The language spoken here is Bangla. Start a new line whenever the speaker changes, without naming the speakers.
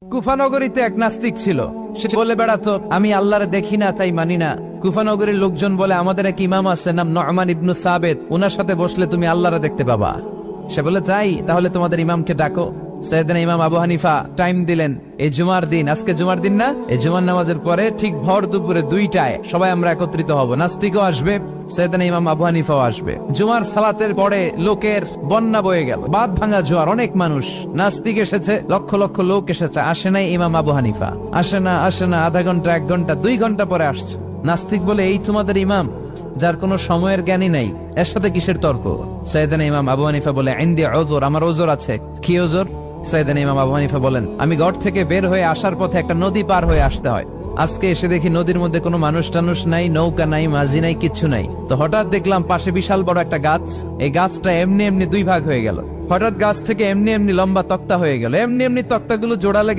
কুফানগরীতে এক নাস্তিক ছিল। সে বলে বেড়াতো, আমি আল্লাহরে দেখি না তাই মানি না। কুফানগরীর লোকজন বলে, আমাদের এক ইমাম আছে নাম নু'মান ইবনে সাবিত, উনার সাথে বসলে তুমি আল্লাহরে দেখতে পাবা। সে বলে, তাই? তাহলে তোমাদের ইমামকে ডাকো। সাইয়েদনা ইমাম আবু হানিফা টাইম দিলেন, এই জুমার দিন, আজকে জুমার দিন না, এই জুমার নামাজের পরে ঠিক ভর দুপুরে 2টায় সবাই আমরা একত্রিত হব। নাস্তিকও আসবে, সাইয়েদনা ইমাম আবু হানিফাও আসবে। জুমার সালাতের পরে লোকের বন্যা বয়ে গেল, বাঁধ ভাঙা জোয়ার, অনেক মানুষ। নাস্তিক এসেছে, লক্ষ লক্ষ লোক এসেছে, আসে নাই ইমাম আবু হানিফা। আসে না আধা ঘন্টা, 1 ঘন্টা, 2 ঘন্টা পরে আসছে। নাস্তিক বলে, এই তোমাদের ইমাম যার কোনো সময়ের জ্ঞানই নাই, এর সাথে কিসের তর্ক? সাইয়েদনা ইমাম আবু হানিফা বলে, ইনদি উযর, আমার ওজর আছে। কি ওজর? সাইয়েদনা ইমাম আবু হানিফা বলেন, আমি ঘর থেকে বের হয়ে আসার পথে একটা নদী পার হয়ে আসতে হয়। আজকে এসে দেখি নদীর মধ্যে কোনো মানুষ টানুষ নাই, নৌকা নাই, মাঝি নাই, কিচ্ছু নাই। তো হঠাৎ দেখলাম পাশে বিশাল বড় একটা গাছ, এই গাছটা এমনি এমনি 2 ভাগ হয়ে গেল। হঠাৎ গাছ থেকে এমনি এমনি লম্বা তক্তা হয়ে গেল, এমনি এমনি তক্তাগুলো জোড়া লেগে